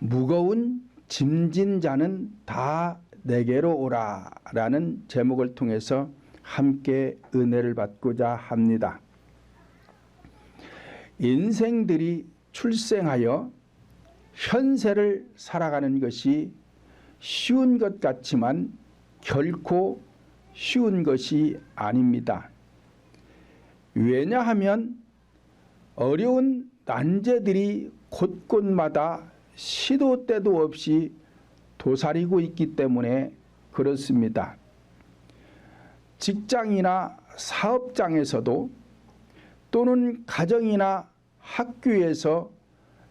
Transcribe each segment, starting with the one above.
무거운 짐진 자는 다 내게로 오라 라는 제목을 통해서 함께 은혜를 받고자 합니다. 인생들이 출생하여 현세를 살아가는 것이 쉬운 것 같지만 결코 쉬운 것이 아닙니다. 왜냐하면 어려운 난제들이 곳곳마다 시도 때도 없이 도사리고 있기 때문에 그렇습니다. 직장이나 사업장에서도 또는 가정이나 학교에서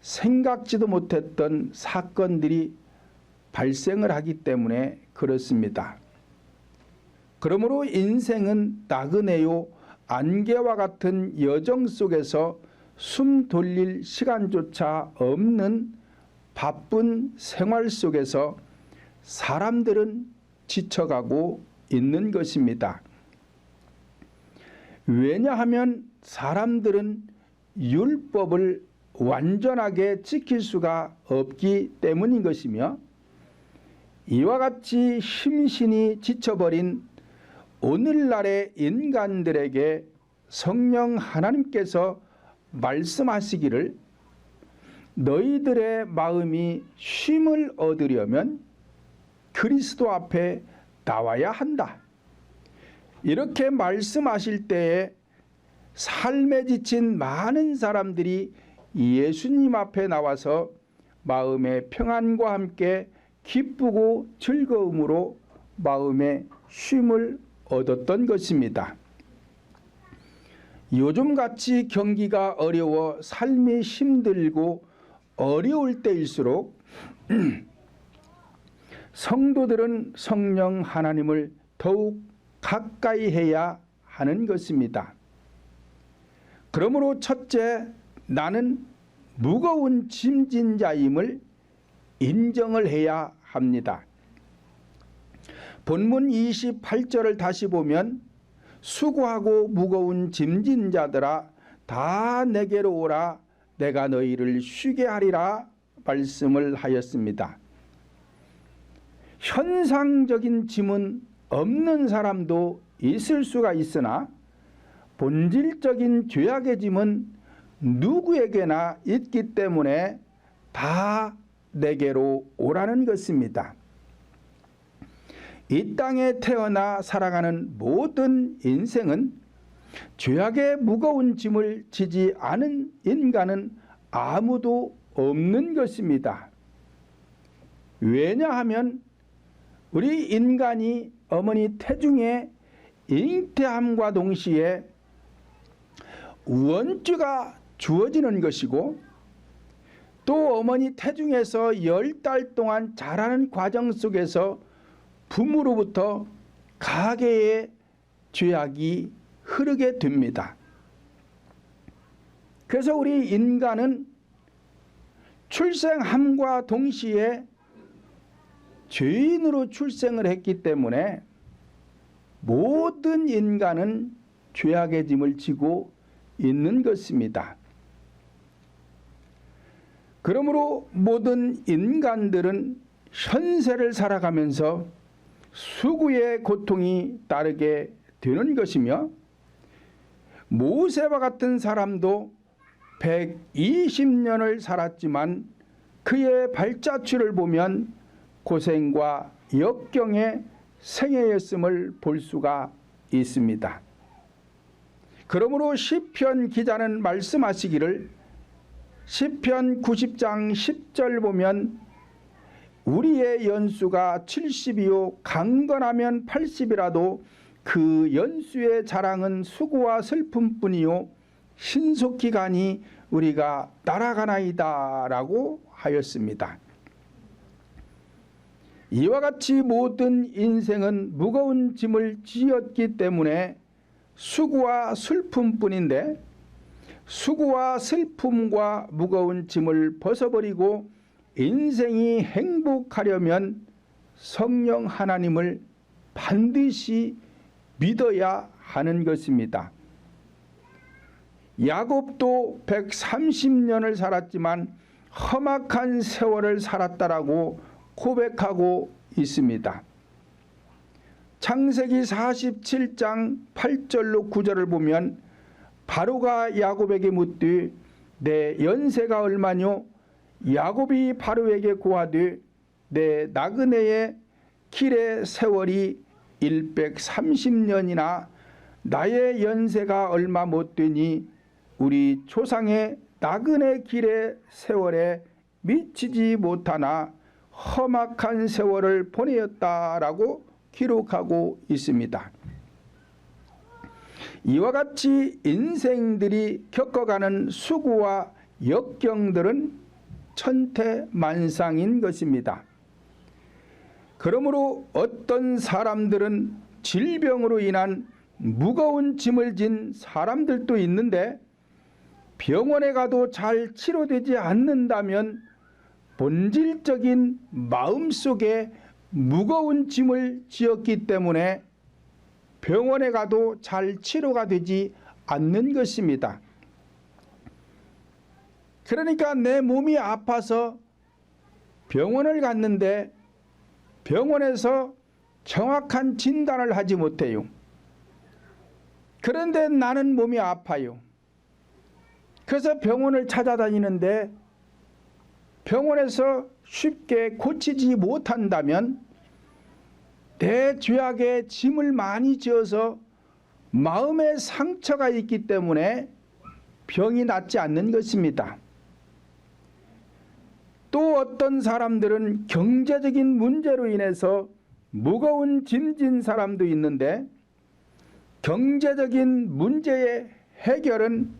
생각지도 못했던 사건들이 발생을 하기 때문에 그렇습니다. 그러므로 인생은 나그네요 안개와 같은 여정 속에서 숨 돌릴 시간조차 없는 바쁜 생활 속에서 사람들은 지쳐가고 있는 것입니다. 왜냐하면 사람들은 율법을 완전하게 지킬 수가 없기 때문인 것이며, 이와 같이 심신이 지쳐버린 오늘날의 인간들에게 성령 하나님께서 말씀하시기를 너희들의 마음이 쉼을 얻으려면 그리스도 앞에 나와야 한다. 이렇게 말씀하실 때에 삶에 지친 많은 사람들이 예수님 앞에 나와서 마음의 평안과 함께 기쁘고 즐거움으로 마음의 쉼을 얻었던 것입니다. 요즘같이 경기가 어려워 삶이 힘들고 어려울 때일수록 성도들은 성령 하나님을 더욱 가까이 해야 하는 것입니다. 그러므로 첫째, 나는 무거운 짐진 자임을 인정을 해야 합니다. 본문 28절을 다시 보면 수고하고 무거운 짐진 자들아 다 내게로 오라 내가 너희를 쉬게 하리라 말씀을 하였습니다. 현상적인 짐은 없는 사람도 있을 수가 있으나 본질적인 죄악의 짐은 누구에게나 있기 때문에 다 내게로 오라는 것입니다. 이 땅에 태어나 살아가는 모든 인생은 죄악의 무거운 짐을 지지 않은 인간은 아무도 없는 것입니다. 왜냐하면 우리 인간이 어머니 태중에 잉태함과 동시에 원죄가 주어지는 것이고, 또 어머니 태중에서 10달 동안 자라는 과정 속에서 부모로부터 가계의 죄악이 흐르게 됩니다. 그래서 우리 인간은 출생함과 동시에 죄인으로 출생을 했기 때문에 모든 인간은 죄악의 짐을 지고 있는 것입니다. 그러므로 모든 인간들은 현세를 살아가면서 수고의 고통이 따르게 되는 것이며, 모세와 같은 사람도 120년을 살았지만 그의 발자취를 보면 고생과 역경의 생애였음을 볼 수가 있습니다. 그러므로 시편 기자는 말씀하시기를, 시편 90장 10절 보면 우리의 연수가 70이요 강건하면 80이라도 그 연수의 자랑은 수고와 슬픔뿐이요 신속히 가니 우리가 날아가나이다 라고 하였습니다. 이와 같이 모든 인생은 무거운 짐을 지었기 때문에 수고와 슬픔뿐인데, 수고와 슬픔과 무거운 짐을 벗어버리고 인생이 행복하려면 성령 하나님을 반드시 믿어야 하는 것입니다. 야곱도 130년을 살았지만 험악한 세월을 살았다라고 고백하고 있습니다. 창세기 47장 8절로 9절을 보면 바로가 야곱에게 묻되 내 연세가 얼마뇨? 야곱이 바로에게 고하되 내 나그네의 길의 세월이 130년이나 나의 연세가 얼마 못되니 우리 조상의 나그네 길의 세월에 미치지 못하나 험악한 세월을 보내었다라고 기록하고 있습니다. 이와 같이 인생들이 겪어가는 수고와 역경들은 천태만상인 것입니다. 그러므로 어떤 사람들은 질병으로 인한 무거운 짐을 진 사람들도 있는데 병원에 가도 잘 치료되지 않는다면 본질적인 마음속에 무거운 짐을 지었기 때문에 병원에 가도 잘 치료가 되지 않는 것입니다. 그러니까 내 몸이 아파서 병원을 갔는데 병원에서 정확한 진단을 하지 못해요. 그런데 나는 몸이 아파요. 그래서 병원을 찾아다니는데 병원에서 쉽게 고치지 못한다면 내 죄악에 짐을 많이 지어서 마음에 상처가 있기 때문에 병이 낫지 않는 것입니다. 또 어떤 사람들은 경제적인 문제로 인해서 무거운 짐진 사람도 있는데 경제적인 문제의 해결은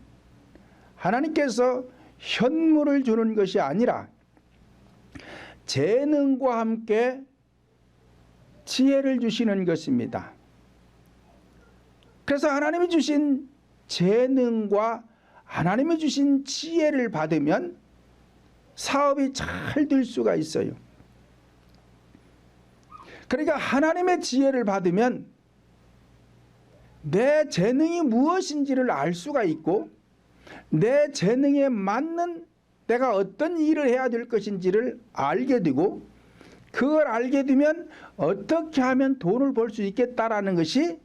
하나님께서 현물을 주는 것이 아니라 재능과 함께 지혜를 주시는 것입니다. 그래서 하나님이 주신 재능과 하나님이 주신 지혜를 받으면 사업이 잘 될 수가 있어요. 그러니까 하나님의 지혜를 받으면 내 재능이 무엇인지를 알 수가 있고 내 재능에 맞는 내가 어떤 일을 해야 될 것인지를 알게 되고 그걸 알게 되면 어떻게 하면 돈을 벌 수 있겠다라는 것이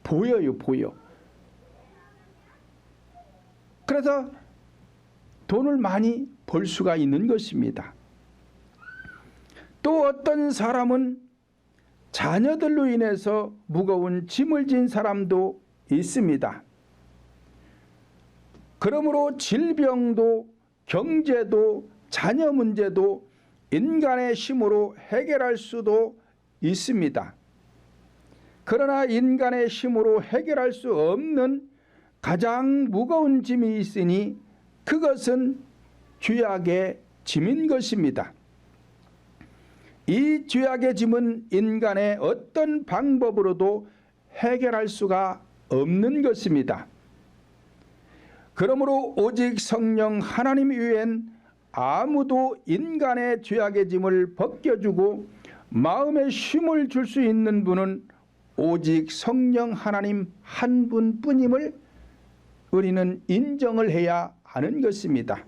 보여요. 그래서 돈을 많이 벌 수가 있는 것입니다. 또 어떤 사람은 자녀들로 인해서 무거운 짐을 진 사람도 있습니다. 그러므로 질병도 경제도 자녀 문제도 인간의 힘으로 해결할 수도 있습니다. 그러나 인간의 힘으로 해결할 수 없는 가장 무거운 짐이 있으니 그것은 죄악의 짐인 것입니다. 이 죄악의 짐은 인간의 어떤 방법으로도 해결할 수가 없는 것입니다. 그러므로 오직 성령 하나님 이외엔 아무도 인간의 죄악의 짐을 벗겨주고 마음의 쉼을 줄 수 있는 분은 오직 성령 하나님 한 분뿐임을 우리는 인정을 해야 하는 것입니다.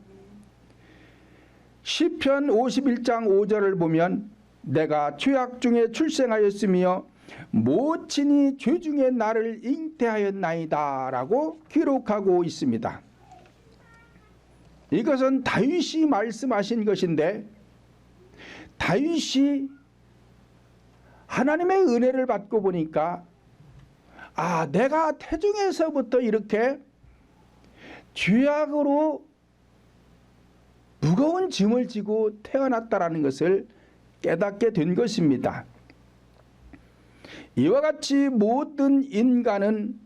시편 51장 5절을 보면 내가 죄악 중에 출생하였으며 모친이 죄 중에 나를 잉태하였나이다 라고 기록하고 있습니다. 이것은 다윗이 말씀하신 것인데 다윗이 하나님의 은혜를 받고 보니까 내가 태중에서부터 이렇게 죄악으로 무거운 짐을 지고 태어났다라는 것을 깨닫게 된 것입니다. 이와 같이 모든 인간은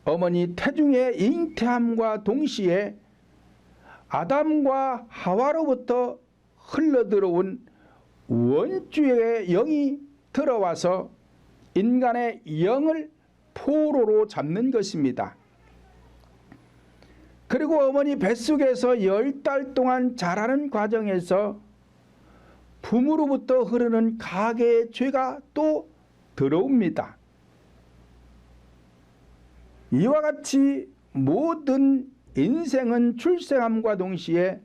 어머니 태중에 잉태함과 동시에 아담과 하와로부터 흘러들어온 원죄의 영이 들어와서 인간의 영을 포로로 잡는 것입니다. 그리고 어머니 뱃속에서 10달 동안 자라는 과정에서 부모로부터 흐르는 가계의 죄가 또 들어옵니다. 이와 같이 모든 인생은 출생함과 동시에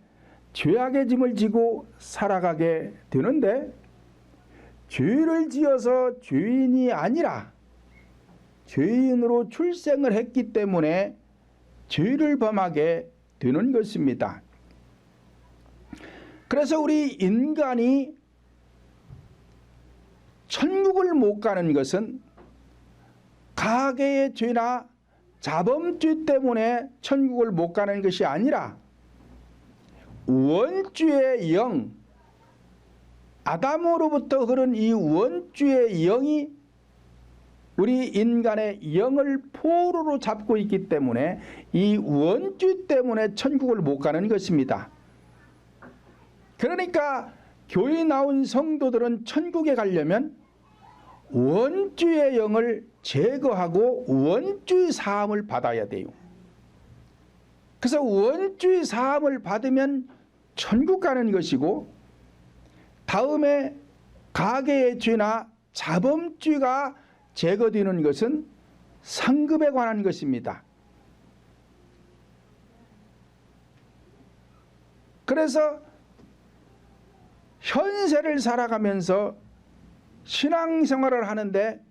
죄악의 짐을 지고 살아가게 되는데, 죄를 지어서 죄인이 아니라 죄인으로 출생을 했기 때문에 죄를 범하게 되는 것입니다. 그래서 우리 인간이 천국을 못 가는 것은 가계의 죄나 자범죄 때문에 천국을 못 가는 것이 아니라 원죄의 영, 아담으로부터 흐른 이 원죄의 영이 우리 인간의 영을 포로로 잡고 있기 때문에 이 원죄 때문에 천국을 못 가는 것입니다. 그러니까 교회 나온 성도들은 천국에 가려면 원죄의 영을 제거하고 원죄의 사함을 받아야 돼요. 그래서 원죄의 사함을 받으면 천국 가는 것이고, 다음에 가계의 죄나 자범죄가 제거되는 것은 상급에 관한 것입니다. 그래서 현세를 살아가면서 신앙생활을 하는데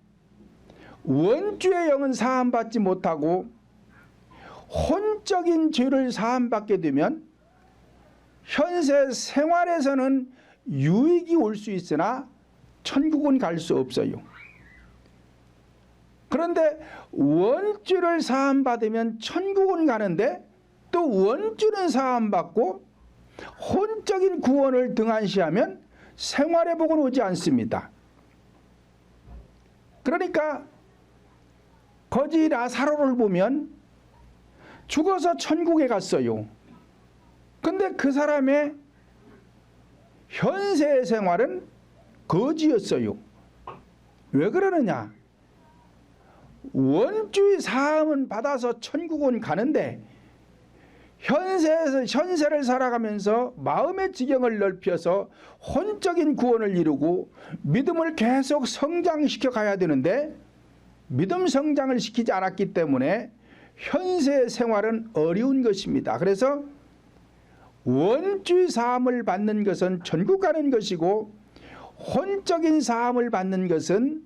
원죄의 영은 사함받지 못하고 혼적인 죄를 사함받게 되면 현세 생활에서는 유익이 올 수 있으나 천국은 갈 수 없어요. 그런데 원죄를 사함받으면 천국은 가는데 또 원죄는 사함받고 혼적인 구원을 등한시하면 생활의 복은 오지 않습니다. 그러니까 거지 라사로를 보면 죽어서 천국에 갔어요. 근데 그 사람의 현세의 생활은 거지였어요. 왜 그러느냐? 원죄의 사함은 받아서 천국은 가는데 현세를 살아가면서 마음의 지경을 넓혀서 혼적인 구원을 이루고 믿음을 계속 성장시켜 가야 되는데 믿음 성장을 시키지 않았기 때문에 현세의 생활은 어려운 것입니다. 그래서 원죄 사함을 받는 것은 천국 가는 것이고 혼적인 사함을 받는 것은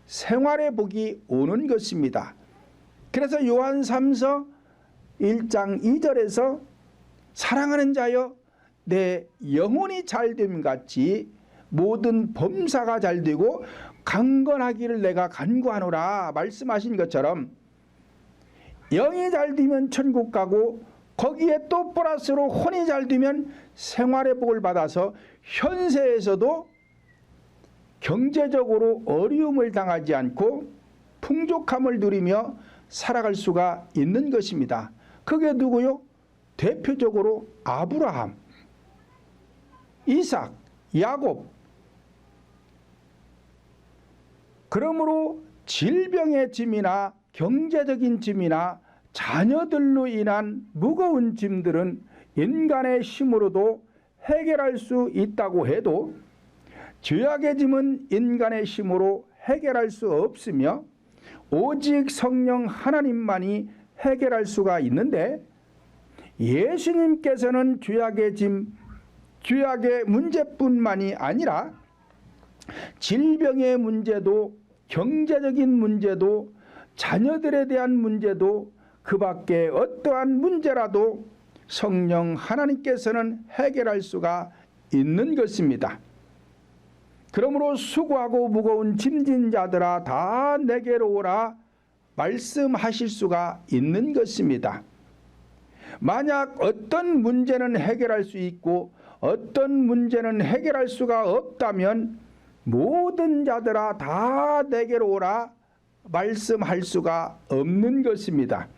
생활의 복이 오는 것입니다. 그래서 요한 3서 1장 2절에서 사랑하는 자여 내 영혼이 잘됨 같이 모든 범사가 잘되고 강건하기를 내가 간구하노라 말씀하신 것처럼 영이 잘되면 천국 가고 거기에 또 플러스로 혼이 잘되면 생활의 복을 받아서 현세에서도 경제적으로 어려움을 당하지 않고 풍족함을 누리며 살아갈 수가 있는 것입니다. 그게 누구요? 대표적으로 아브라함, 이삭, 야곱. 그러므로 질병의 짐이나 경제적인 짐이나 자녀들로 인한 무거운 짐들은 인간의 힘으로도 해결할 수 있다고 해도 죄악의 짐은 인간의 힘으로 해결할 수 없으며 오직 성령 하나님만이 해결할 수가 있는데, 예수님께서는 죄악의 짐, 죄악의 문제뿐만이 아니라 질병의 문제도 경제적인 문제도 자녀들에 대한 문제도 그 밖에 어떠한 문제라도 성령 하나님께서는 해결할 수가 있는 것입니다. 그러므로 수고하고 무거운 짐진 자들아 다 내게로 오라 말씀하실 수가 있는 것입니다. 만약 어떤 문제는 해결할 수 있고 어떤 문제는 해결할 수가 없다면 모든 자들아 다 내게로 오라 말씀할 수가 없는 것입니다.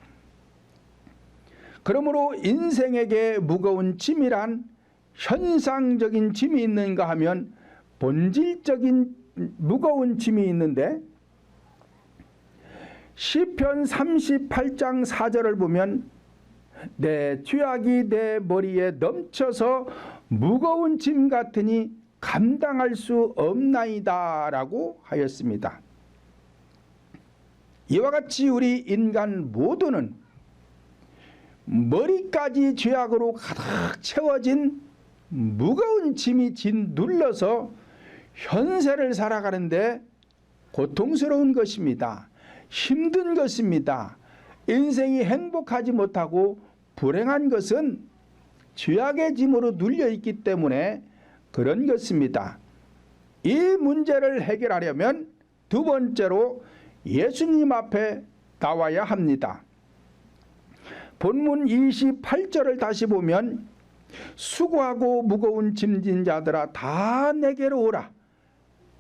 그러므로 인생에게 무거운 짐이란 현상적인 짐이 있는가 하면 본질적인 무거운 짐이 있는데, 시편 38장 4절을 보면 내 죄악이 내 머리에 넘쳐서 무거운 짐 같으니 감당할 수 없나이다 라고 하였습니다. 이와 같이 우리 인간 모두는 머리까지 죄악으로 가득 채워진 무거운 짐이 짓눌러서 현세를 살아가는데 고통스러운 것입니다. 힘든 것입니다. 인생이 행복하지 못하고 불행한 것은 죄악의 짐으로 눌려있기 때문에 그런 것입니다. 이 문제를 해결하려면 두 번째로 예수님 앞에 나와야 합니다. 본문 28절을 다시 보면 수고하고 무거운 짐진 자들아 다 내게로 오라.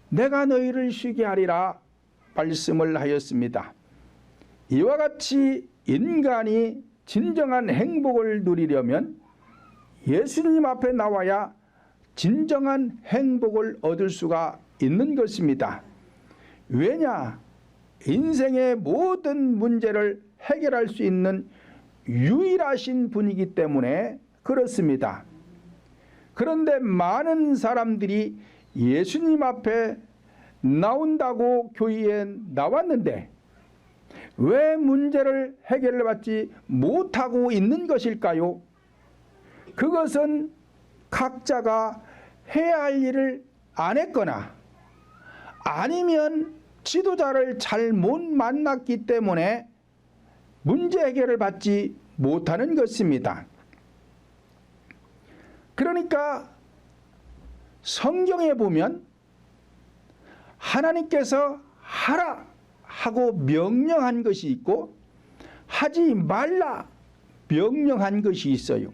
내가 너희를 쉬게 하리라 말씀을 하였습니다. 이와 같이 인간이 진정한 행복을 누리려면 예수님 앞에 나와야 진정한 행복을 얻을 수가 있는 것입니다. 왜냐? 인생의 모든 문제를 해결할 수 있는 유일하신 분이기 때문에 그렇습니다. 그런데 많은 사람들이 예수님 앞에 나온다고 교회에 나왔는데 왜 문제를 해결받지 못하고 있는 것일까요? 그것은 각자가 해야 할 일을 안 했거나 아니면 지도자를 잘못 만났기 때문에 문제 해결을 받지 못하는 것입니다. 그러니까 성경에 보면 하나님께서 하라 하고 명령한 것이 있고 하지 말라 명령한 것이 있어요.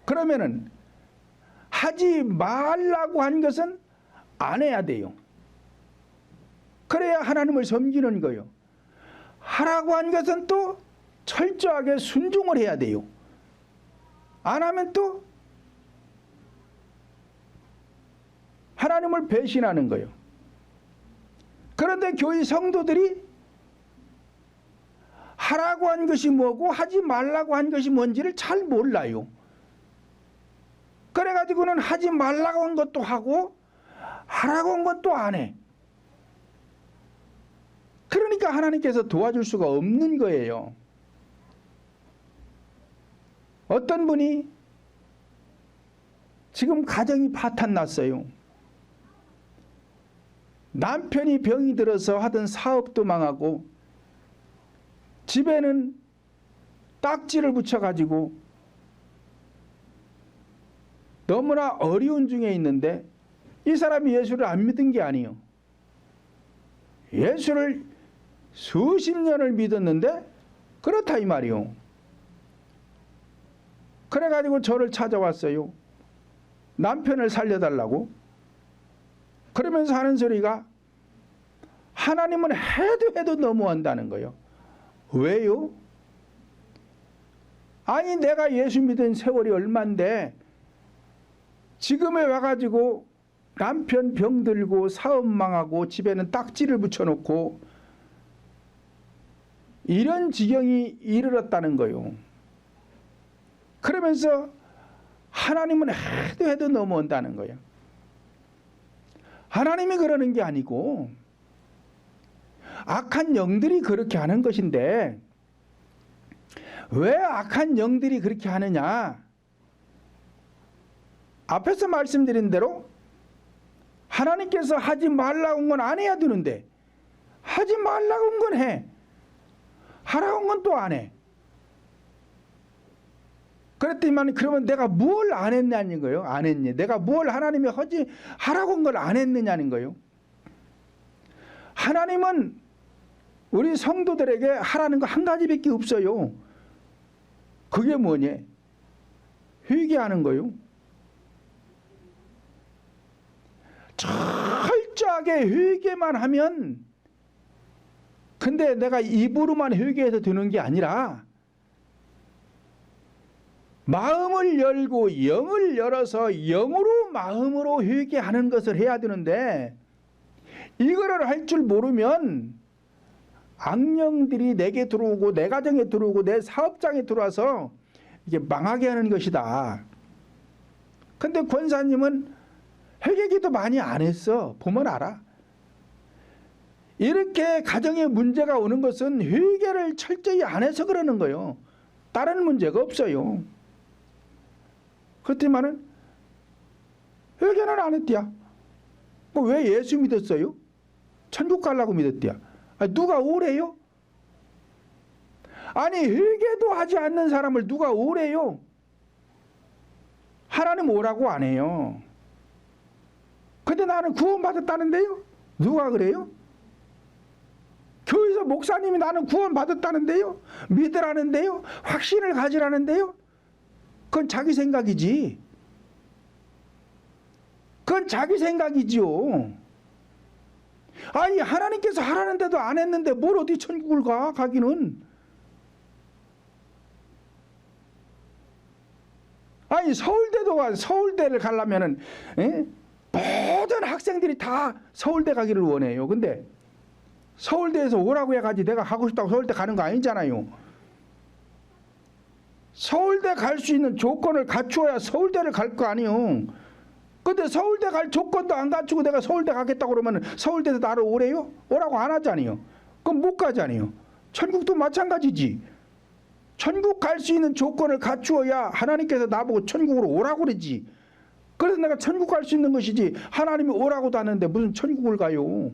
그러면은 하지 말라고 한 것은 안 해야 돼요. 그래야 하나님을 섬기는 거예요. 하라고 한 것은 또 철저하게 순종을 해야 돼요. 안 하면 또 하나님을 배신하는 거예요. 그런데 교회 성도들이 하라고 한 것이 뭐고 하지 말라고 한 것이 뭔지를 잘 몰라요. 그래가지고는 하지 말라고 한 것도 하고 하라고 한 것도 안 해. 그러니까 하나님께서 도와줄 수가 없는 거예요. 어떤 분이 지금 가정이 파탄 났어요. 남편이 병이 들어서 하던 사업도 망하고 집에는 딱지를 붙여가지고 너무나 어려운 중에 있는데 이 사람이 예수를 안 믿은 게 아니에요. 예수를 수십 년을 믿었는데 그렇다 이 말이요. 그래가지고 저를 찾아왔어요. 남편을 살려달라고. 그러면서 하는 소리가 하나님은 해도 너무한다는 거예요. 왜요? 아니 내가 예수 믿은 세월이 얼만데 지금에 와가지고 남편 병들고 사업 망하고 집에는 딱지를 붙여놓고 이런 지경이 이르렀다는 거예요. 그러면서 하나님은 해도 넘어온다는 거예요. 하나님이 그러는 게 아니고 악한 영들이 그렇게 하는 것인데 왜 악한 영들이 그렇게 하느냐? 앞에서 말씀드린 대로 하나님께서 하지 말라고 한 건 안 해야 되는데 하지 말라고 한 건 해. 하라고 한 건 또 안 해. 그랬더니만 그러면 내가 뭘 안 했냐는 거예요. 안 했니? 내가 뭘 하나님이 하라고 한 걸 안 했느냐는 거예요. 하나님은 우리 성도들에게 하라는 거 한 가지밖에 없어요. 그게 뭐냐? 회개하는 거요. 철저하게 회개만 하면 근데 내가 입으로만 회개해서 되는 게 아니라 마음을 열고 영을 열어서 영으로 마음으로 회개하는 것을 해야 되는데 이거를 할 줄 모르면 악령들이 내게 들어오고 내 가정에 들어오고 내 사업장에 들어와서 이게 망하게 하는 것이다. 근데 권사님은 회개기도 많이 안 했어. 보면 알아. 이렇게 가정에 문제가 오는 것은 회개를 철저히 안 해서 그러는 거예요. 다른 문제가 없어요. 그렇지만은 회개는 안 했대야. 왜 예수 믿었어요? 천국 가려고 믿었대야. 누가 오래요? 아니 회개도 하지 않는 사람을 누가 오래요? 하나님 오라고 안 해요. 근데 나는 구원받았다는데요? 누가 그래요? 교회에서 목사님이 나는 구원받았다는데요? 믿으라는데요? 확신을 가지라는데요? 그건 자기 생각이지. 그건 자기 생각이지요. 아니 하나님께서 하라는데도 안 했는데 뭘 어디 천국을 가? 가기는. 아니 서울대를 가려면은 모든 학생들이 다 서울대 가기를 원해요. 근데 서울대에서 오라고 해가지고 내가 가고 싶다고 서울대 가는 거 아니잖아요. 서울대 갈 수 있는 조건을 갖추어야 서울대를 갈 거 아니요. 근데 서울대 갈 조건도 안 갖추고 내가 서울대 가겠다고 그러면 서울대에서 나를 오래요? 오라고 안 하잖아요. 그럼 못 가잖아요. 천국도 마찬가지지. 천국 갈 수 있는 조건을 갖추어야 하나님께서 나보고 천국으로 오라고 그러지. 그래서 내가 천국 갈 수 있는 것이지 하나님이 오라고도 하는데 무슨 천국을 가요.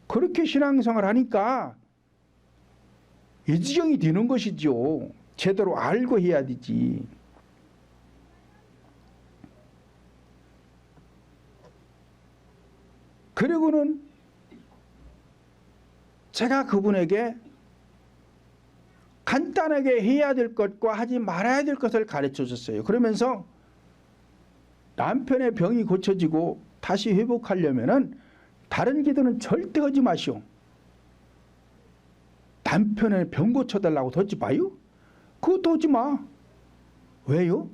그렇게 신앙생활을 하니까 이 지경이 되는 것이죠. 제대로 알고 해야 되지. 그리고는 제가 그분에게 간단하게 해야 될 것과 하지 말아야 될 것을 가르쳐 줬어요. 그러면서 남편의 병이 고쳐지고 다시 회복하려면은 다른 기도는 절대 하지 마시오. 남편의 병 고쳐달라고 덧지 마요? 그것도 하지 마. 왜요?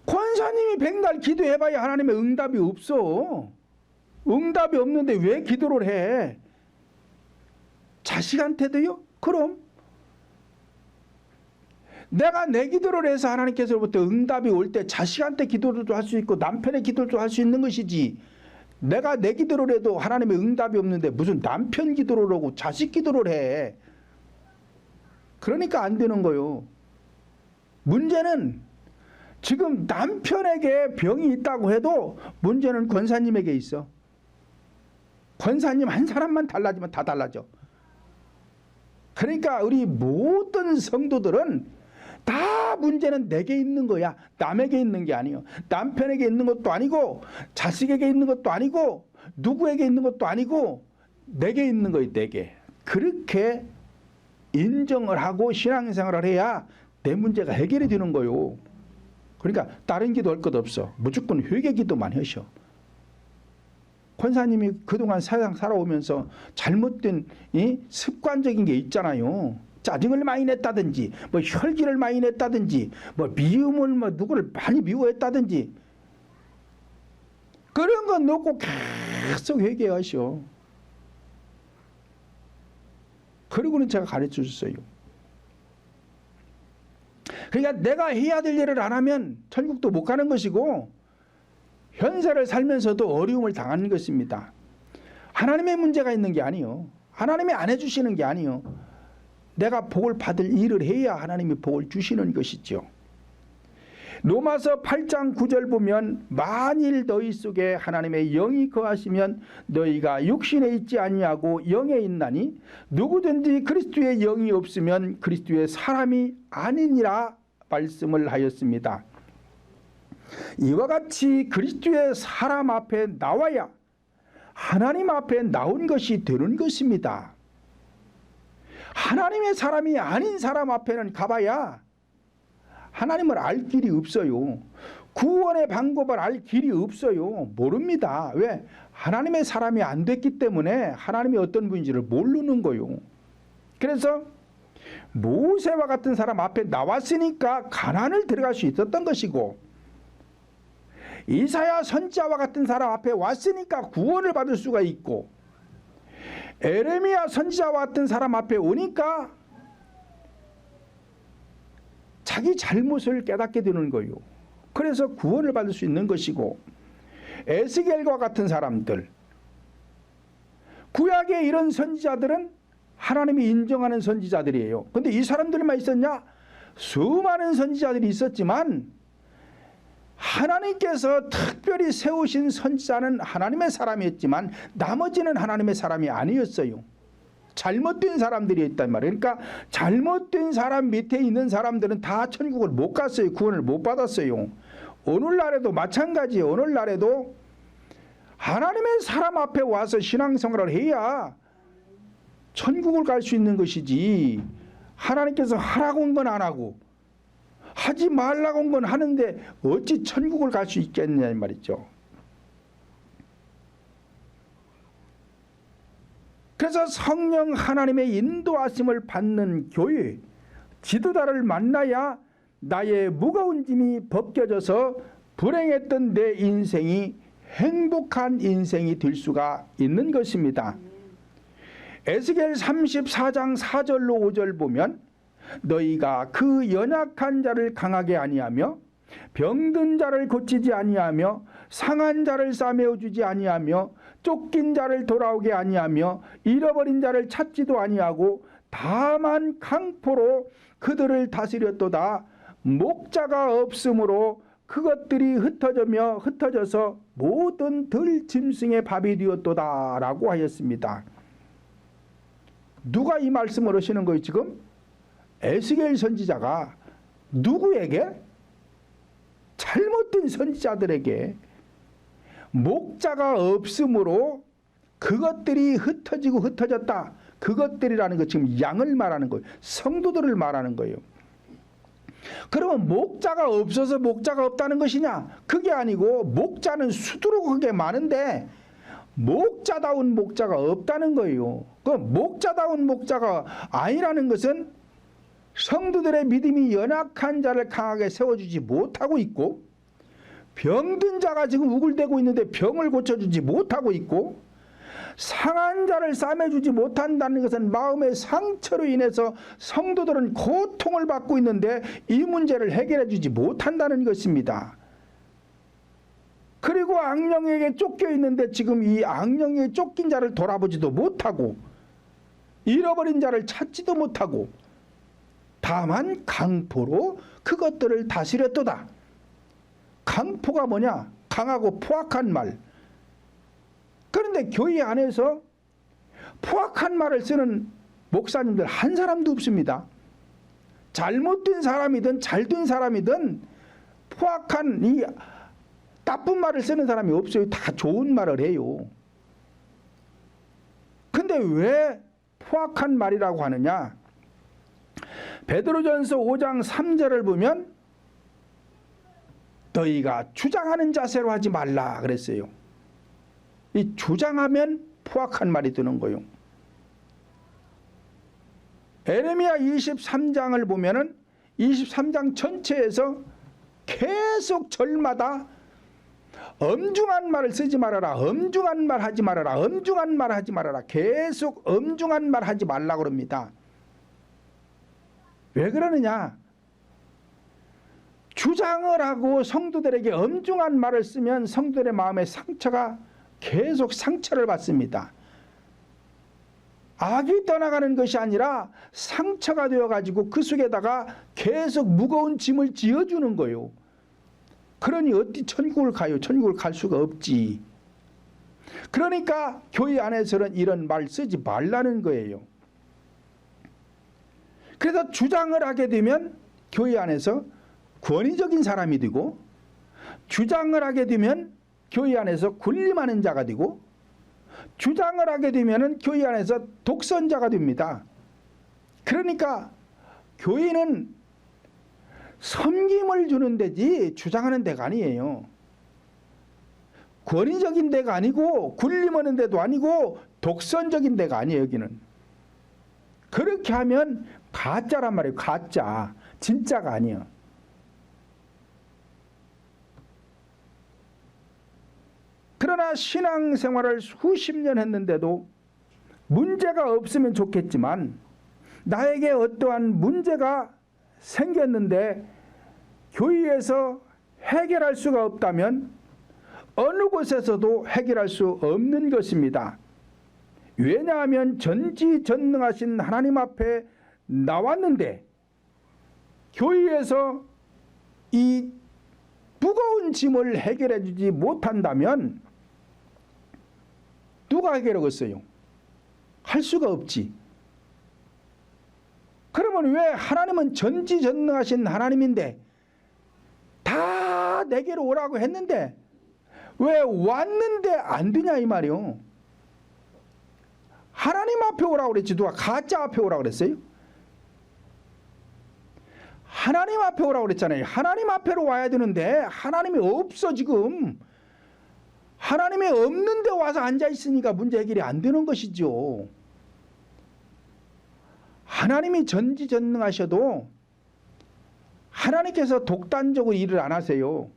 권사님이 백날 기도해봐야 하나님의 응답이 없어. 응답이 없는데 왜 기도를 해? 자식한테도요? 그럼 내가 내 기도를 해서 하나님께서부터 응답이 올 때 자식한테 기도도 할 수 있고 남편의 기도도 할 수 있는 것이지, 내가 내 기도를 해도 하나님의 응답이 없는데 무슨 남편 기도를 하고 자식 기도를 해. 그러니까 안 되는 거요. 문제는 지금 남편에게 병이 있다고 해도 문제는 권사님에게 있어. 권사님 한 사람만 달라지면 다 달라져. 그러니까 우리 모든 성도들은 다 문제는 내게 있는 거야. 남에게 있는 게 아니에요. 남편에게 있는 것도 아니고 자식에게 있는 것도 아니고 누구에게 있는 것도 아니고 내게 있는 거예요. 내게. 그렇게 인정을 하고 신앙생활을 해야 내 문제가 해결이 되는 거요. 그러니까 다른 기도 할 것 없어. 무조건 회개 기도만 하셔. 권사님이 그동안 세상 살아오면서 잘못된 습관적인 게 있잖아요. 짜증을 많이 냈다든지 뭐 혈기를 많이 냈다든지 뭐 미움을 누구를 많이 미워했다든지 그런 건 놓고 계속 회개하셔. 그리고는 제가 가르쳐 줬어요. 그러니까 내가 해야 될 일을 안 하면 천국도 못 가는 것이고 현세를 살면서도 어려움을 당하는 것입니다. 하나님의 문제가 있는 게 아니요. 하나님이 안 해주시는 게 아니요. 내가 복을 받을 일을 해야 하나님이 복을 주시는 것이죠. 로마서 8장 9절 보면 만일 너희 속에 하나님의 영이 거하시면 너희가 육신에 있지 아니하고 영에 있나니 누구든지 그리스도의 영이 없으면 그리스도의 사람이 아니니라 말씀을 하였습니다. 이와 같이 그리스도의 사람 앞에 나와야 하나님 앞에 나온 것이 되는 것입니다. 하나님의 사람이 아닌 사람 앞에는 가봐야 하나님을 알 길이 없어요. 구원의 방법을 알 길이 없어요. 모릅니다. 왜? 하나님의 사람이 안 됐기 때문에 하나님이 어떤 분인지를 모르는 거요. 그래서 모세와 같은 사람 앞에 나왔으니까 가나안을 들어갈 수 있었던 것이고, 이사야 선지자와 같은 사람 앞에 왔으니까 구원을 받을 수가 있고, 에레미야 선지자와 같은 사람 앞에 오니까 자기 잘못을 깨닫게 되는 거예요. 그래서 구원을 받을 수 있는 것이고, 에스겔과 같은 사람들, 구약의 이런 선지자들은 하나님이 인정하는 선지자들이에요. 근데 이 사람들만 있었냐? 수많은 선지자들이 있었지만 하나님께서 특별히 세우신 선지자는 하나님의 사람이었지만 나머지는 하나님의 사람이 아니었어요. 잘못된 사람들이 있단 말이에요. 그러니까 잘못된 사람 밑에 있는 사람들은 다 천국을 못 갔어요. 구원을 못 받았어요. 오늘날에도 마찬가지예요. 오늘날에도 하나님의 사람 앞에 와서 신앙생활을 해야 천국을 갈 수 있는 것이지, 하나님께서 하라고 한 건 안 하고 하지 말라고 한 건 하는데 어찌 천국을 갈 수 있겠냐 이 말이죠. 그래서 성령 하나님의 인도하심을 받는 교회 지도자를 만나야 나의 무거운 짐이 벗겨져서 불행했던 내 인생이 행복한 인생이 될 수가 있는 것입니다. 에스겔 34장 4절로 5절 보면 너희가 그 연약한 자를 강하게 아니하며 병든 자를 고치지 아니하며 상한 자를 싸매어 주지 아니하며 쫓긴 자를 돌아오게 아니하며 잃어버린 자를 찾지도 아니하고 다만 강포로 그들을 다스렸도다. 목자가 없으므로 그것들이 흩어져서 모든 들짐승의 밥이 되었도다 라고 하였습니다. 누가 이 말씀을 하시는 거예요 지금? 에스겔 선지자가 누구에게? 잘못된 선지자들에게 목자가 없으므로 그것들이 흩어지고 흩어졌다. 그것들이라는 것 지금 양을 말하는 거예요. 성도들을 말하는 거예요. 그러면 목자가 없어서 목자가 없다는 것이냐? 그게 아니고 목자는 수두룩하게 많은데 목자다운 목자가 없다는 거예요. 그 목자다운 목자가 아니라는 것은 성도들의 믿음이 연약한 자를 강하게 세워주지 못하고 있고, 병든 자가 지금 우글대고 있는데 병을 고쳐주지 못하고 있고, 상한 자를 싸매주지 못한다는 것은 마음의 상처로 인해서 성도들은 고통을 받고 있는데 이 문제를 해결해 주지 못한다는 것입니다. 그리고 악령에게 쫓겨 있는데 지금 이 악령에 쫓긴 자를 돌아보지도 못하고 잃어버린 자를 찾지도 못하고 다만 강포로 그것들을 다스렸도다. 강포가 뭐냐? 강하고 포악한 말. 그런데 교회 안에서 포악한 말을 쓰는 목사님들 한 사람도 없습니다. 잘못된 사람이든 잘된 사람이든 포악한 이 나쁜 말을 쓰는 사람이 없어요. 다 좋은 말을 해요. 근데 왜 포악한 말이라고 하느냐? 베드로전서 5장 3절을 보면 너희가 주장하는 자세로 하지 말라 그랬어요. 이 주장하면 포악한 말이 드는 거예요. 에레미야 23장을 보면은 23장 전체에서 계속 절마다 엄중한 말을 쓰지 말아라, 엄중한 말 하지 말아라, 엄중한 말 하지 말아라, 계속 엄중한 말 하지 말라 그럽니다. 왜 그러느냐? 주장을 하고 성도들에게 엄중한 말을 쓰면 성도들의 마음에 상처가 계속 상처를 받습니다. 악이 떠나가는 것이 아니라 상처가 되어가지고 그 속에다가 계속 무거운 짐을 지어주는 거예요. 그러니 어디 천국을 가요? 천국을 갈 수가 없지. 그러니까 교회 안에서는 이런 말 쓰지 말라는 거예요. 그래서 주장을 하게 되면 교회 안에서 권위적인 사람이 되고, 주장을 하게 되면 교회 안에서 군림하는 자가 되고, 주장을 하게 되면 교회 안에서 독선자가 됩니다. 그러니까 교회는 섬김을 주는 데지 주장하는 데가 아니에요. 권위적인 데가 아니고 군림하는 데도 아니고 독선적인 데가 아니에요. 여기는. 그렇게 하면 가짜란 말이에요. 가짜. 진짜가 아니에요. 그러나 신앙생활을 수십 년 했는데도 문제가 없으면 좋겠지만, 나에게 어떠한 문제가 생겼는데 교회에서 해결할 수가 없다면 어느 곳에서도 해결할 수 없는 것입니다. 왜냐하면 전지전능하신 하나님 앞에 나왔는데 교회에서 이 무거운 짐을 해결해 주지 못한다면 누가 해결하겠어요? 할 수가 없지. 그러면 왜 하나님은 전지전능하신 하나님인데 다 내게로 오라고 했는데 왜 왔는데 안 되냐 이 말이요. 하나님 앞에 오라고 그랬지 누가 가짜 앞에 오라고 그랬어요? 하나님 앞에 오라고 그랬잖아요. 하나님 앞에로 와야 되는데 하나님이 없어 지금. 하나님이 없는데 와서 앉아있으니까 문제 해결이 안 되는 것이죠. 하나님이 전지전능하셔도 하나님께서 독단적으로 일을 안 하세요.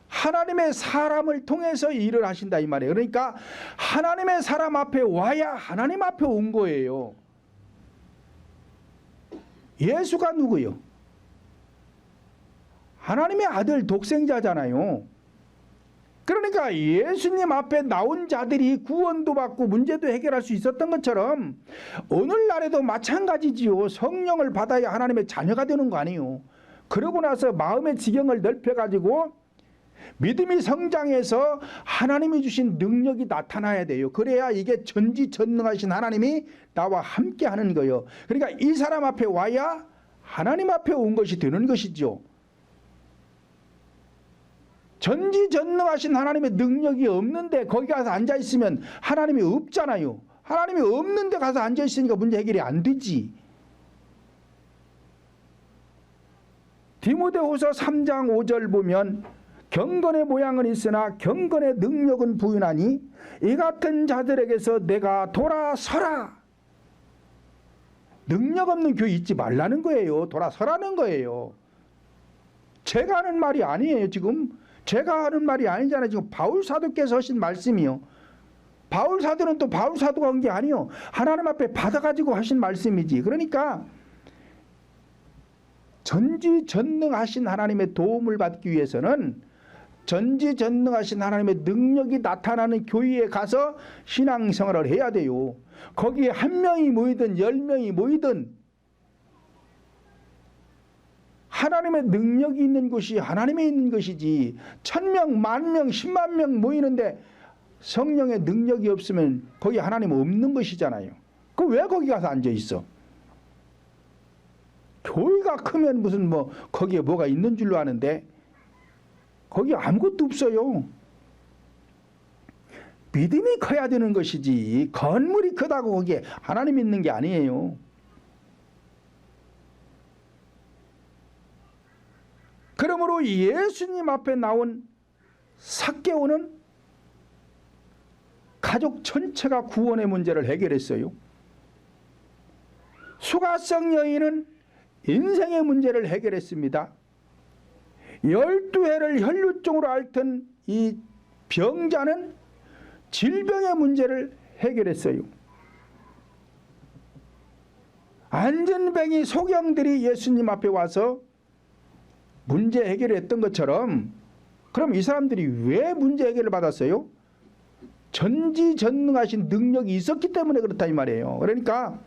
하나님의 사람을 통해서 일을 하신다 이 말이에요. 그러니까 하나님의 사람 앞에 와야 하나님 앞에 온 거예요. 예수가 누구요? 하나님의 아들 독생자잖아요. 그러니까 예수님 앞에 나온 자들이 구원도 받고 문제도 해결할 수 있었던 것처럼 오늘날에도 마찬가지지요. 성령을 받아야 하나님의 자녀가 되는 거 아니에요. 그러고 나서 마음의 지경을 넓혀가지고 믿음이 성장해서 하나님이 주신 능력이 나타나야 돼요. 그래야 이게 전지전능하신 하나님이 나와 함께 하는 거예요. 그러니까 이 사람 앞에 와야 하나님 앞에 온 것이 되는 것이죠. 전지전능하신 하나님의 능력이 없는데 거기 가서 앉아있으면 하나님이 없잖아요. 하나님이 없는데 가서 앉아있으니까 문제 해결이 안 되지. 디모데후서 3장 5절 보면 경건의 모양은 있으나 경건의 능력은 부인하니 이 같은 자들에게서 내가 돌아서라. 능력 없는 교회 있지 말라는 거예요. 돌아서라는 거예요. 제가 하는 말이 아니에요. 지금 제가 하는 말이 아니잖아요. 지금 바울 사도께서 하신 말씀이요. 바울 사도는 또 바울 사도가 한 게 아니요. 하나님 앞에 받아가지고 하신 말씀이지. 그러니까 전지전능하신 하나님의 도움을 받기 위해서는 전지전능하신 하나님의 능력이 나타나는 교회에 가서 신앙생활을 해야 돼요. 거기에 한 명이 모이든 10명이 모이든 하나님의 능력이 있는 곳이 하나님에 있는 것이지 1000명, 10,000명, 10만 명 모이는데 성령의 능력이 없으면 거기 하나님 없는 것이잖아요. 그 왜 거기 가서 앉아있어? 교회가 크면 무슨 뭐 거기에 뭐가 있는 줄로 아는데 거기 아무것도 없어요. 믿음이 커야 되는 것이지 건물이 크다고 거기에 하나님 있는 게 아니에요. 그러므로 예수님 앞에 나온 삭개오는 가족 전체가 구원의 문제를 해결했어요. 수가성 여인은 인생의 문제를 해결했습니다. 12해를 혈루증으로 앓던 이 병자는 질병의 문제를 해결했어요. 안전뱅이 소경들이 예수님 앞에 와서 문제 해결을 했던 것처럼 그럼 이 사람들이 왜 문제 해결을 받았어요? 전지전능하신 능력이 있었기 때문에 그렇다 이 말이에요. 그러니까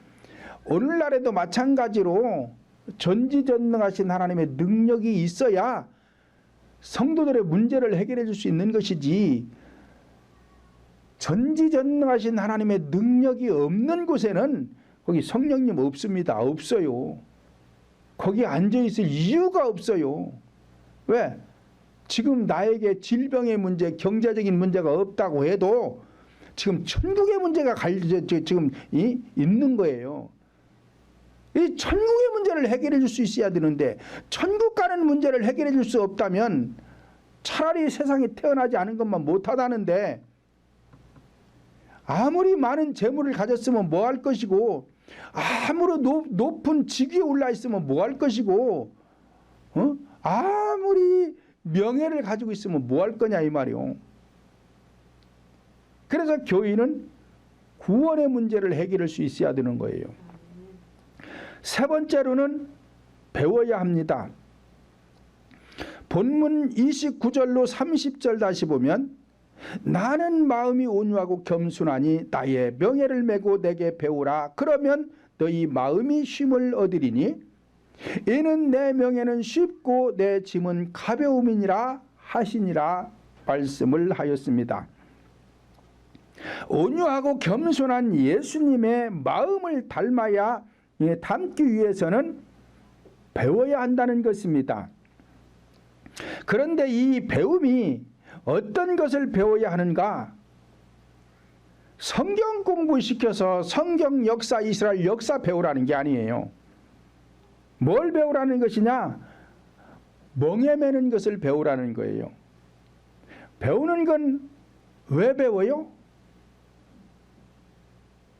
오늘날에도 마찬가지로 전지전능하신 하나님의 능력이 있어야 성도들의 문제를 해결해 줄 수 있는 것이지 전지전능하신 하나님의 능력이 없는 곳에는 거기 성령님 없습니다. 없어요. 거기 앉아있을 이유가 없어요. 왜? 지금 나에게 질병의 문제, 경제적인 문제가 없다고 해도 지금 천국의 문제가 지금 있는 거예요. 이 천국의 문제를 해결해 줄 수 있어야 되는데 천국 가는 문제를 해결해 줄 수 없다면 차라리 세상에 태어나지 않은 것만 못하다는데 아무리 많은 재물을 가졌으면 뭐 할 것이고 아무리 높은 직위에 올라 있으면 뭐 할 것이고 아무리 명예를 가지고 있으면 뭐 할 거냐 이 말이요. 그래서 교회는 구원의 문제를 해결할 수 있어야 되는 거예요. 세 번째로는 배워야 합니다. 본문 29절로 30절 다시 보면 나는 마음이 온유하고 겸손하니 나의 명예를 메고 내게 배우라. 그러면 너희 마음이 쉼을 얻으리니 이는 내 명예는 쉽고 내 짐은 가벼움이니라 하시니라 말씀을 하였습니다. 온유하고 겸손한 예수님의 마음을 담기 위해서는 배워야 한다는 것입니다. 그런데 이 배움이 어떤 것을 배워야 하는가? 성경 공부시켜서 성경 역사, 이스라엘 역사 배우라는 게 아니에요. 뭘 배우라는 것이냐? 멍에 매는 것을 배우라는 거예요. 배우는 건 왜 배워요?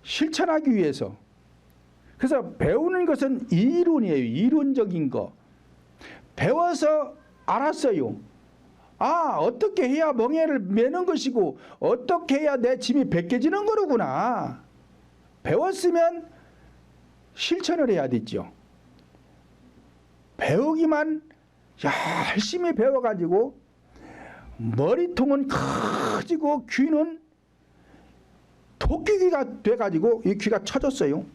실천하기 위해서. 그래서 배우는 것은 이론이에요. 이론적인 거. 배워서 알았어요. 아, 어떻게 해야 멍에를 매는 것이고 어떻게 해야 내 짐이 벗겨지는 거로구나. 배웠으면 실천을 해야 되죠. 배우기만 열심히 배워가지고 머리통은 커지고 귀는 토끼귀가 돼가지고 이 귀가 쳐졌어요.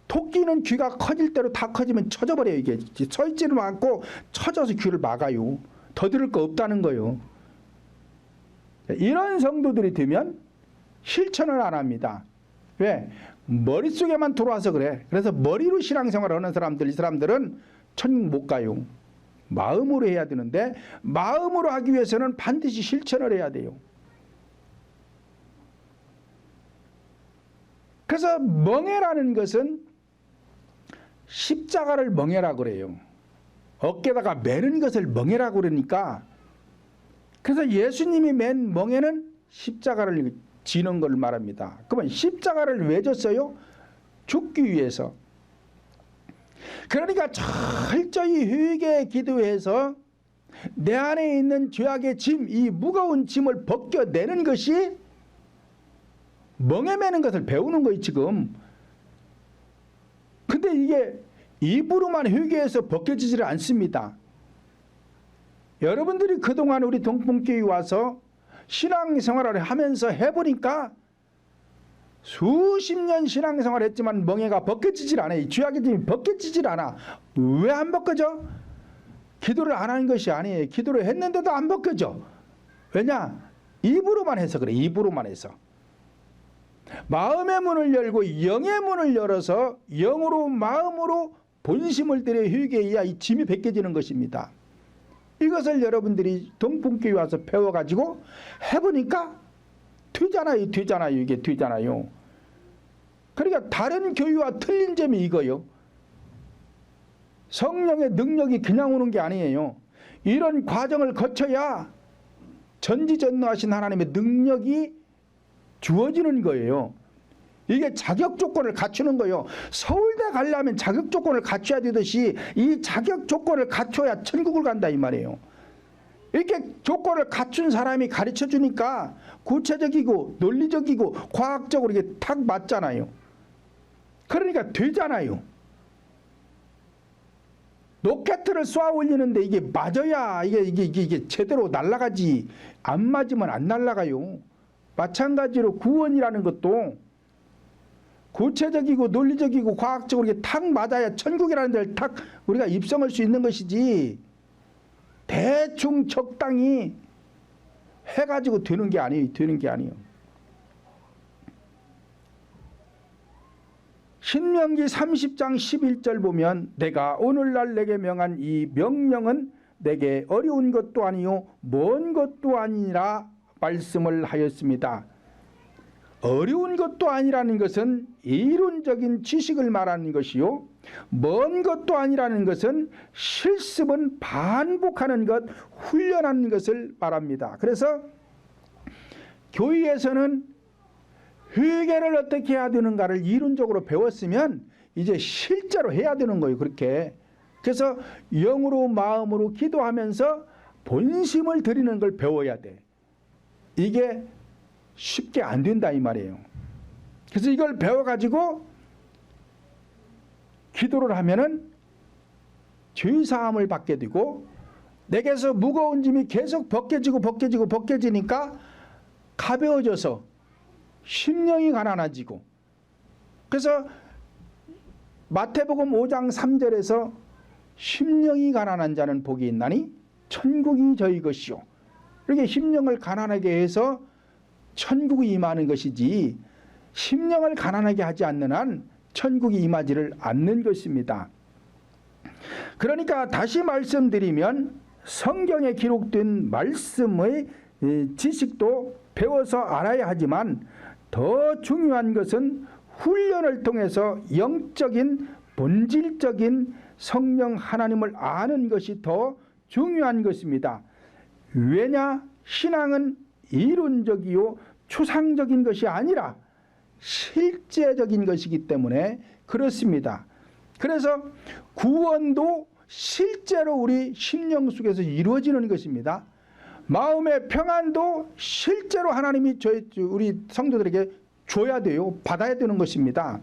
토끼는 귀가 커질 대로 다 커지면 쳐져버려요. 이게 서 있지는 않고 쳐져서 귀를 막아요. 더 들을 거 없다는 거예요. 이런 성도들이 되면 실천을 안 합니다. 왜? 머릿속에만 들어와서 그래. 그래서 머리로 신앙생활을 하는 사람들, 이 사람들은 천국 못 가요. 마음으로 해야 되는데 마음으로 하기 위해서는 반드시 실천을 해야 돼요. 그래서 멍에라는 것은 십자가를 멍에라고 그래요. 어깨다가 매는 것을 멍에라고 그러니까, 그래서 예수님이 맨 멍에는 십자가를 지는 걸 말합니다. 그러면 십자가를 왜 졌어요? 죽기 위해서. 그러니까 철저히 회개 기도해서 내 안에 있는 죄악의 짐, 이 무거운 짐을 벗겨내는 것이 멍에 매는 것을 배우는 거예요 지금. 근데 이게 입으로만 회개해서 벗겨지지를 않습니다. 여러분들이 그동안 우리 동풍교회 와서 신앙생활을 하면서 해보니까 수십 년 신앙생활을 했지만 멍에가 벗겨지질 않아요. 죄악의 짐이 벗겨지질 않아. 왜 안 벗겨져? 기도를 안 하는 것이 아니에요. 기도를 했는데도 안 벗겨져. 왜냐? 입으로만 해서 그래. 입으로만 해서. 마음의 문을 열고 영의 문을 열어서 영으로 마음으로 본심을 들여 회개해야 이 짐이 벗겨지는 것입니다. 이것을 여러분들이 동풍교회 와서 배워가지고 해보니까 되잖아요. 이게 되잖아요. 그러니까 다른 교회와 틀린 점이 이거요. 성령의 능력이 그냥 오는 게 아니에요. 이런 과정을 거쳐야 전지전능하신 하나님의 능력이 주어지는 거예요. 이게 자격 조건을 갖추는 거예요. 서울대 가려면 자격 조건을 갖춰야 되듯이 이 자격 조건을 갖춰야 천국을 간다 이 말이에요. 이렇게 조건을 갖춘 사람이 가르쳐 주니까 구체적이고 논리적이고 과학적으로 이게 탁 맞잖아요. 그러니까 되잖아요. 로켓을 쏘아 올리는데 이게 맞아야 이게 제대로 날아가지, 안 맞으면 안 날아가요. 마찬가지로 구원이라는 것도 구체적이고 논리적이고 과학적으로 이게 탁 맞아야 천국이라는 데를 탁 우리가 입성할 수 있는 것이지, 대충 적당히 해가지고 되는 게 아니에요. 신명기 30장 11절 보면 내가 오늘날 내게 명한 이 명령은 내게 어려운 것도 아니요 먼 것도 아니라 말씀을 하였습니다. 어려운 것도 아니라는 것은 이론적인 지식을 말하는 것이요, 먼 것도 아니라는 것은 실습은 반복하는 것, 훈련하는 것을 말합니다. 그래서 교회에서는 회개를 어떻게 해야 되는가를 이론적으로 배웠으면 이제 실제로 해야 되는 거예요. 그렇게. 그래서 영으로 마음으로 기도하면서 본심을 드리는 걸 배워야 돼. 이게 쉽게 안 된다 이 말이에요. 그래서 이걸 배워가지고 기도를 하면은 죄사함을 받게 되고, 내게서 무거운 짐이 계속 벗겨지니까 가벼워져서 심령이 가난해지고, 그래서 마태복음 5장 3절에서 심령이 가난한 자는 복이 있나니 천국이 저희 것이요. 이렇게 심령을 가난하게 해서 천국이 임하는 것이지 심령을 가난하게 하지 않는 한 천국이 임하지를 않는 것입니다. 그러니까 다시 말씀드리면 성경에 기록된 말씀의 지식도 배워서 알아야 하지만 더 중요한 것은 훈련을 통해서 영적인 본질적인 성령 하나님을 아는 것이 더 중요한 것입니다. 왜냐? 신앙은 이론적이요 추상적인 것이 아니라 실제적인 것이기 때문에 그렇습니다. 그래서 구원도 실제로 우리 심령 속에서 이루어지는 것입니다. 마음의 평안도 실제로 하나님이 우리 성도들에게 줘야 돼요. 받아야 되는 것입니다.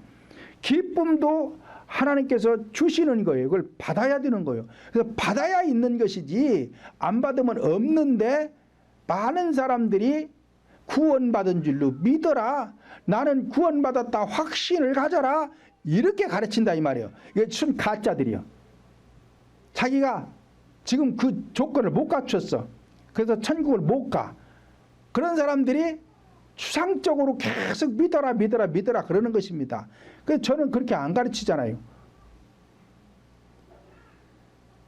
기쁨도 하나님께서 주시는 거예요. 그걸 받아야 되는 거예요. 그래서 받아야 있는 것이지 안 받으면 없는데 많은 사람들이 구원받은 줄로 믿어라. 나는 구원받았다. 확신을 가져라. 이렇게 가르친다 이 말이에요. 이게 순 가짜들이요. 자기가 지금 그 조건을 못 갖췄어. 그래서 천국을 못 가. 그런 사람들이 추상적으로 계속 믿어라 믿어라 믿어라 그러는 것입니다. 그래서 저는 그렇게 안 가르치잖아요.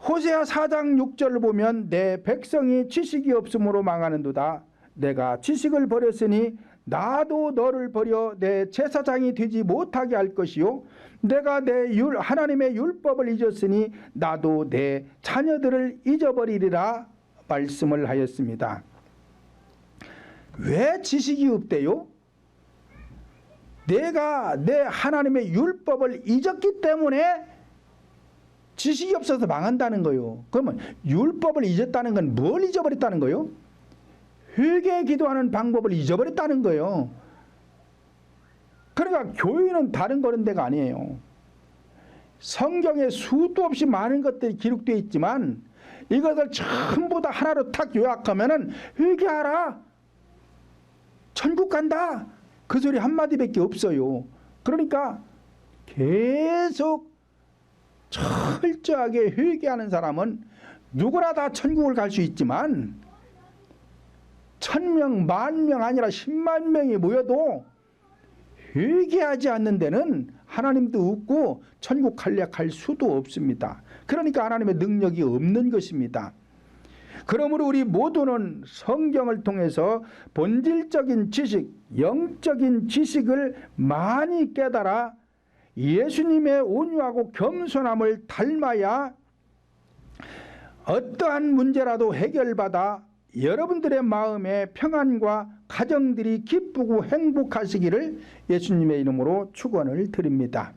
호세아 4장 6절을 보면 내 백성이 지식이 없으므로 망하는도다. 내가 지식을 버렸으니 나도 너를 버려 내 제사장이 되지 못하게 할 것이요 내가 내 하나님의 율법을 잊었으니 나도 내 자녀들을 잊어버리리라 말씀을 하였습니다. 왜 지식이 없대요? 내가 내 하나님의 율법을 잊었기 때문에 지식이 없어서 망한다는 거예요. 그러면 율법을 잊었다는 건 뭘 잊어버렸다는 거예요? 회개 기도하는 방법을 잊어버렸다는 거예요. 그러니까 교회는 다른 그런 데가 아니에요. 성경에 수도 없이 많은 것들이 기록되어 있지만 이것을 전부 다 하나로 탁 요약하면은 회개하라. 천국 간다. 그 소리 한마디밖에 없어요. 그러니까 계속 철저하게 회개하는 사람은 누구나 다 천국을 갈 수 있지만 1000명, 10,000명 아니라 10만 명이 모여도 회개하지 않는 데는 하나님도 없고 천국 갈 수도 없습니다. 그러니까 하나님의 능력이 없는 것입니다. 그러므로 우리 모두는 성경을 통해서 본질적인 지식, 영적인 지식을 많이 깨달아 예수님의 온유하고 겸손함을 닮아야 어떠한 문제라도 해결받아 여러분들의 마음의 평안과 가정들이 기쁘고 행복하시기를 예수님의 이름으로 축원을 드립니다.